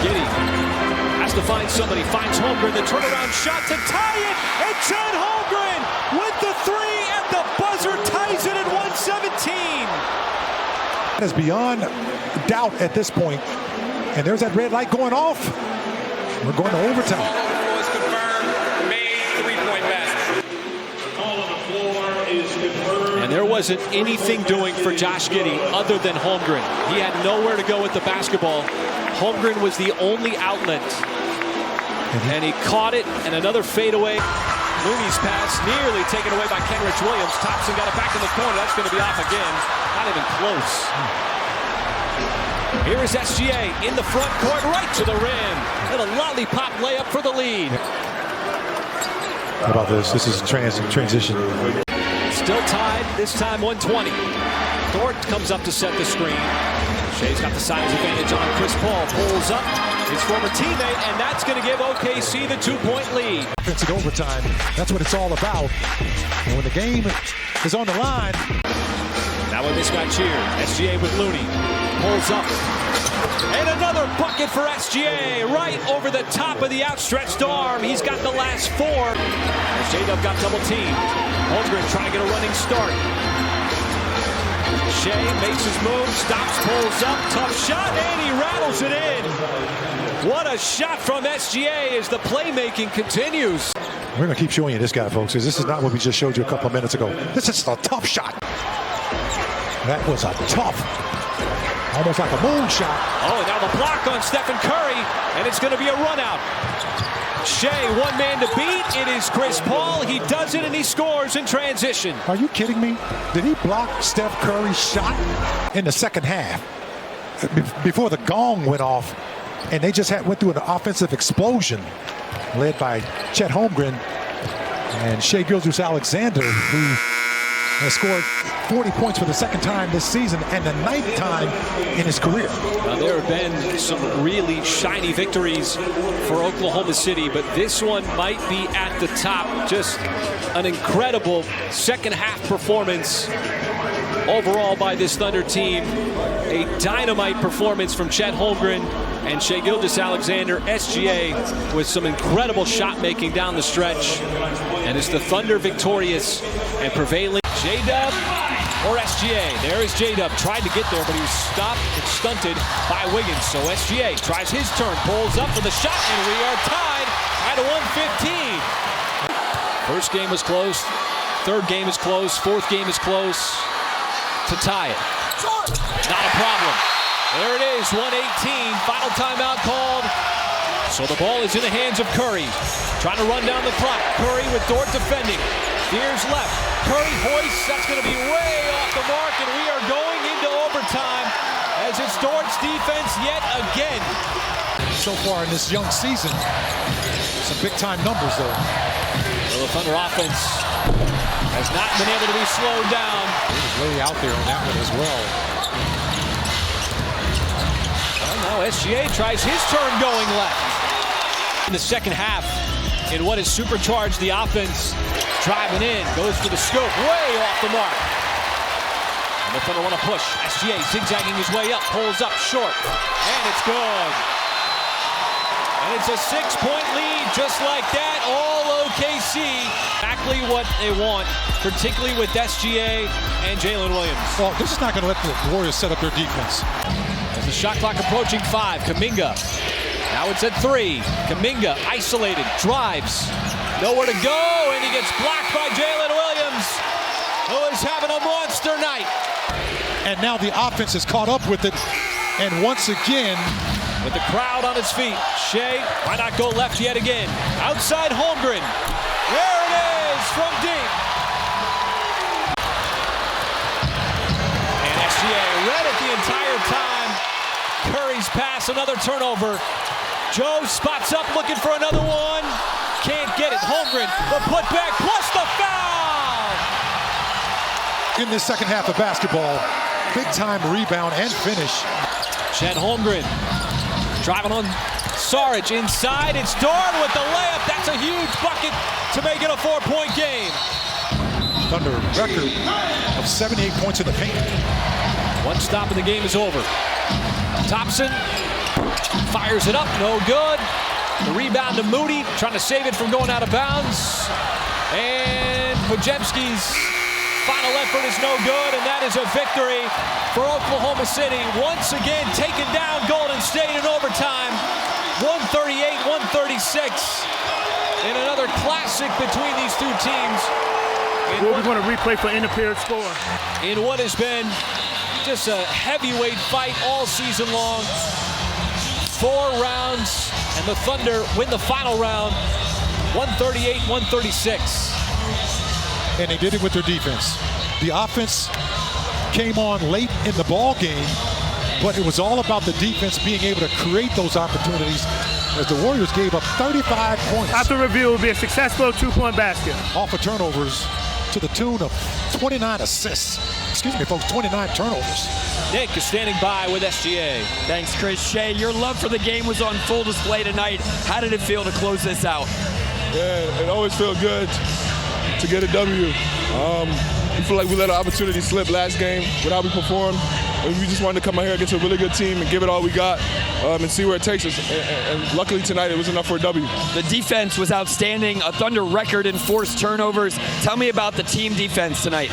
Giddey has to find somebody, finds Holmgren, the turnaround shot to tie it, and Chet Holmgren with the three at the buzzer ties it at 117. That is beyond doubt at this point. And there's that red light going off. We're going to overtime. All over the floor is confirmed. Made three-point basket. All on the floor is confirmed. And there wasn't anything doing for Josh Giddey other than Holmgren. He had nowhere to go with the basketball. Holmgren was the only outlet. And he caught it, and another fadeaway. Looney's pass nearly taken away by Kenrich Williams. Thompson got it back in the corner. That's going to be off again. Not even close. Here is SGA in the front court, right to the rim. And a lollipop layup for the lead. How about this? This is transition. Still tied, this time 120. Dort comes up to set the screen. Shea's got the size advantage on Chris Paul. Pulls up his former teammate, and that's going to give OKC the 2-point lead. It's an overtime. That's what it's all about. And when the game is on the line. Now when this got cheered, SGA with Looney. Pulls up. And another bucket for SGA right over the top of the outstretched arm. He's got the last four. As J-Dub got double teamed. Holmgren trying to get a running start. Shea makes his move, stops, pulls up, tough shot, and he rattles it in. What a shot from SGA as the playmaking continues. We're going to keep showing you this guy, folks, because this is not what we just showed you a couple of minutes ago. This is a tough shot. That was a tough, almost like a moon shot. Oh, now the block on Stephen Curry, and it's going to be a run out. Shea, one man to beat. It is Chris Paul. He does it, and he scores in transition. Are you kidding me? Did he block Steph Curry's shot in the second half before the gong went off? And they just went through an offensive explosion led by Chet Holmgren and Shai Gilgeous-Alexander, who has scored 40 points for the second time this season and the 9th time in his career. Now, there have been some really shiny victories for Oklahoma City, but this one might be at the top. Just an incredible second half performance overall by this Thunder team. A dynamite performance from Chet Holmgren and Shai Gilgeous-Alexander. SGA with some incredible shot making down the stretch. And it's the Thunder victorious and prevailing. J-Dub or SGA. There is J-Dub. Tried to get there, but he was stopped and stunted by Wiggins. So SGA tries his turn, pulls up for the shot, and we are tied at 115. First game was close. Third game is close. Fourth game is close to tie it. Not a problem. There it is, 118. Final timeout called. So the ball is in the hands of Curry. Trying to run down the clock. Curry with Dort defending. Fears left. Curry hoists. That's going to be way off the mark, and we are going into overtime as it's Dort's defense yet again. So far in this young season, some big-time numbers, though. Well, the Thunder offense has not been able to be slowed down. He was way out there on that one as well. Well, now SGA tries his turn going left. In the second half, in what has supercharged the offense, driving in, goes for the scoop, way off the mark. And the Thunder want to push. SGA zigzagging his way up, pulls up short, and it's good. And it's a 6-point lead, just like that, all OKC. Exactly what they want, particularly with SGA and Jalen Williams. Well, this is not going to let the Warriors set up their defense. As the shot clock approaching 5, Kuminga. Now it's at 3. Kuminga isolated, drives, nowhere to go, and he gets blocked by Jalen Williams, who is having a monster night. And now the offense has caught up with it, and once again, with the crowd on its feet, Shea might not go left yet again. Outside Holmgren. There it is from deep. And SGA read it the entire time. Curry's pass, another turnover. Joe spots up looking for another one. Can't get it. Holmgren, the putback plus the foul. In this second half of basketball, big-time rebound and finish. Chet Holmgren driving on Saric inside. It's Dort with the layup. That's a huge bucket to make it a 4-point game. Thunder record of 78 points in the paint. One stop and the game is over. Thompson Fires it up, no good. The rebound to Moody, trying to save it from going out of bounds. And Podziemski's final effort is no good, and that is a victory for Oklahoma City. Once again, taking down Golden State in overtime. 138-136. In another classic between these two teams. We're going to replay for interference score. In what has been just a heavyweight fight all season long. 4 rounds, and the Thunder win the final round, 138-136. And they did it with their defense. The offense came on late in the ball game, but it was all about the defense being able to create those opportunities as the Warriors gave up 35 points. After review, it will be a successful 2-point basket. Off of turnovers to the tune of 29 assists. Excuse me, folks, 29 turnovers. Nick is standing by with SGA. Thanks, Chris. Shay, your love for the game was on full display tonight. How did it feel to close this out? Yeah, it always feels good to get a W. We feel like we let an opportunity slip last game with how we performed. And we just wanted to come out here against a really good team and give it all we got and see where it takes us. And luckily tonight it was enough for a W. The defense was outstanding, a Thunder record in forced turnovers. Tell me about the team defense tonight.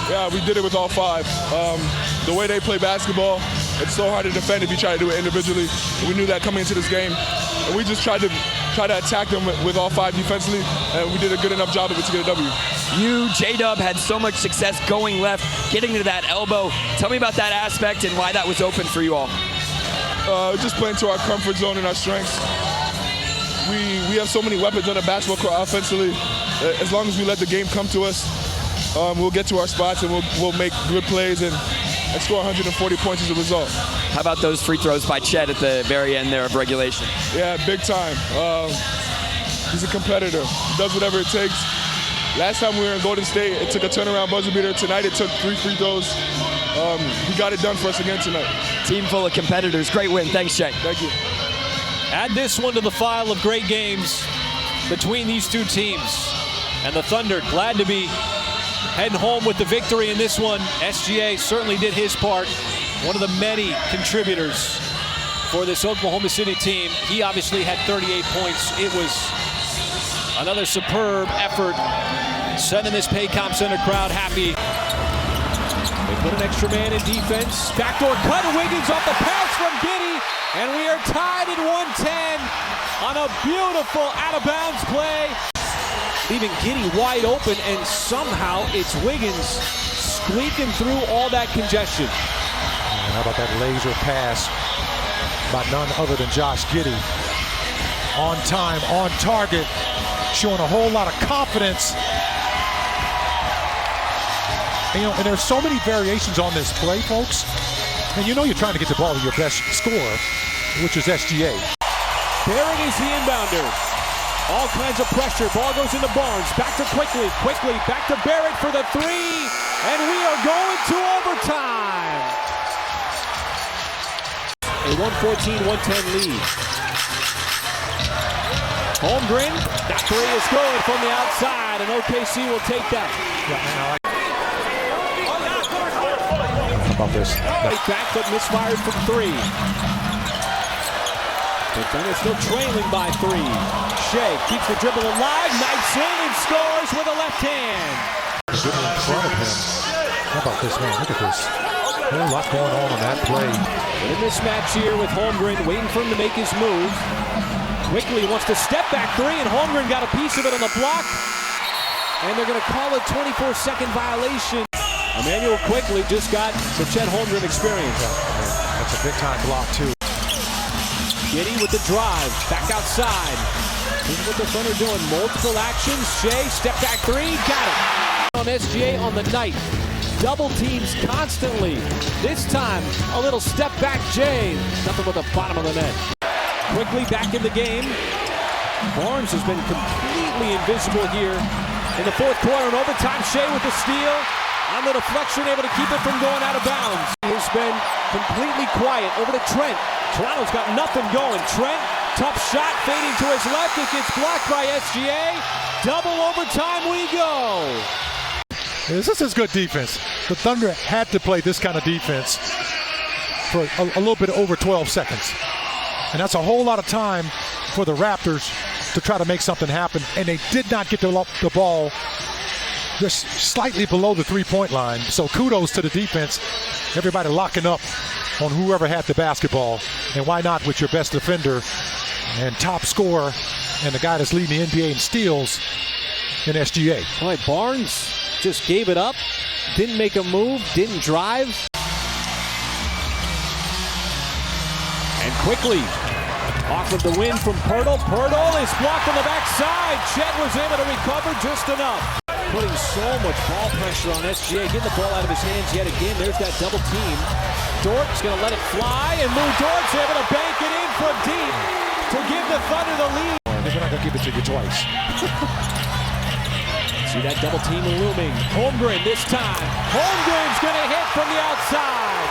Yeah, we did it with all 5. The way they play basketball, it's so hard to defend if you try to do it individually. We knew that coming into this game. And we just tried to attack them with all 5 defensively, and we did a good enough job of it to get a W. You, J-Dub, had so much success going left, getting to that elbow. Tell me about that aspect and why that was open for you all. Just playing to our comfort zone and our strengths. We have so many weapons on the basketball court offensively. As long as we let the game come to us, we'll get to our spots and we'll make good plays and score 140 points as a result. How about those free throws by Chet at the very end there of regulation? Yeah, big time. He's a competitor. He does whatever it takes. Last time we were in Golden State, it took a turnaround buzzer beater. Tonight it took 3 free throws. He got it done for us again tonight. Team full of competitors. Great win. Thanks, Shay. Thank you. Add this one to the file of great games between these two teams. And the Thunder glad to be heading home with the victory in this one. SGA certainly did his part. One of the many contributors for this Oklahoma City team. He obviously had 38 points. It was another superb effort, sending this Paycom Center crowd happy. They put an extra man in defense. Backdoor cut, Wiggins off the pass from Giddey, and we are tied at 110 on a beautiful out-of-bounds play. Leaving Giddey wide open, and somehow it's Wiggins squeaking through all that congestion. And how about that laser pass by none other than Josh Giddey? On time, on target, showing a whole lot of confidence. And, and there's so many variations on this play, folks. And you're trying to get the ball to your best scorer, which is SGA. Barrett is the inbounder. All kinds of pressure. Ball goes into Barnes. Back to Quickly. Back to Barrett for the 3. And we are going to overtime. A 114-110 lead. Holmgren. That 3 is good from the outside. And OKC will take that. How about this? Back, but misfired from 3. But then it's still trailing by 3. Shea keeps the dribble alive, knifes in and scores with a left hand. Good in front of him. How about this, man? Look at this. There's a lot going on that play. In a mismatch here with Holmgren, waiting for him to make his move. Quickly wants to step back 3, and Holmgren got a piece of it on the block. And they're going to call a 24-second violation. Emmanuel Quickly just got the Chet Holmgren experience. That's a big-time block, too. Giddey with the drive, back outside. Here's what the Thunder doing, multiple actions. Shea, step back 3, got it. On SGA on the night, double teams constantly. This time, a little step back Jay, nothing but the bottom of the net. Quickly back in the game. Barnes has been completely invisible here in the fourth quarter. In overtime, Shea with the steal. On the deflection, able to keep it from going out of bounds. He's been completely quiet. Over to Trent. Toronto's got nothing going. Trent, tough shot, fading to his left. It gets blocked by SGA. Double overtime we go. This is good defense. The Thunder had to play this kind of defense for a little bit over 12 seconds. And that's a whole lot of time for the Raptors to try to make something happen. And they did not get the ball just slightly below the three-point line. So kudos to the defense. Everybody locking up on whoever had the basketball. And why not with your best defender and top scorer and the guy that's leading the NBA in steals in SGA. Boy, Barnes just gave it up. Didn't make a move. Didn't drive. And quickly, off of the win from Pirtle. Pirtle is blocked on the backside. Chet was able to recover just enough. Putting so much ball pressure on SGA. Getting the ball out of his hands yet again. There's that double team. Dort's going to let it fly. And Lou Dort's able to bank it in from deep to give the Thunder the lead. They're not going to give it to you twice. See that double team looming. Holmgren this time. Holmgren's going to hit from the outside.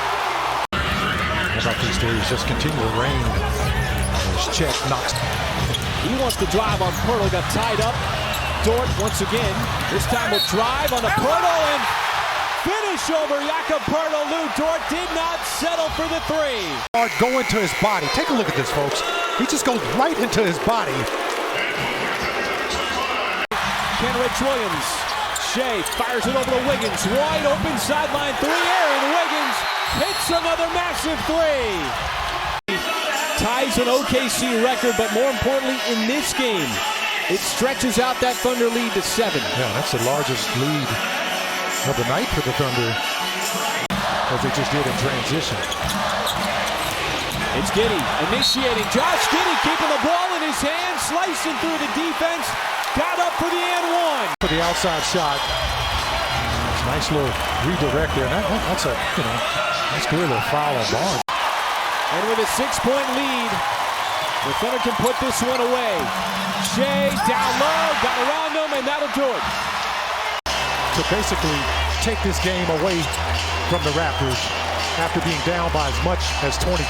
How about these threes? Just continue to rain. As Chet knocks. He wants to drive on Pirtle. Got tied up. Dort once again. This time will drive on the Pirtle and finish over Jakob Pirtle. Lou Dort did not settle for the three. Go into his body. Take a look at this, folks. He just goes right into his body. Kenrich Williams. Shea fires it over to Wiggins. Wide open sideline three. Aaron Wiggins hits another massive three. Ties an OKC record, but more importantly in this game, it stretches out that Thunder lead to 7. Yeah, that's the largest lead of the night for the Thunder, as they just did in transition. It's Giddey initiating. Josh Giddey keeping the ball in his hand, slicing through the defense. Got up for the and one. For the outside shot. Nice little redirect there. That's a, nice good little foul on Barnes. And with a 6-point lead, the Thunder can put this one away. Shea down low, got around them, and that'll do it. To basically take this game away from the Raptors after being down by as much as 23.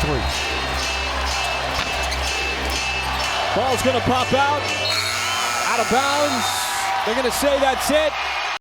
Ball's going to pop out of bounds. They're going to say that's it.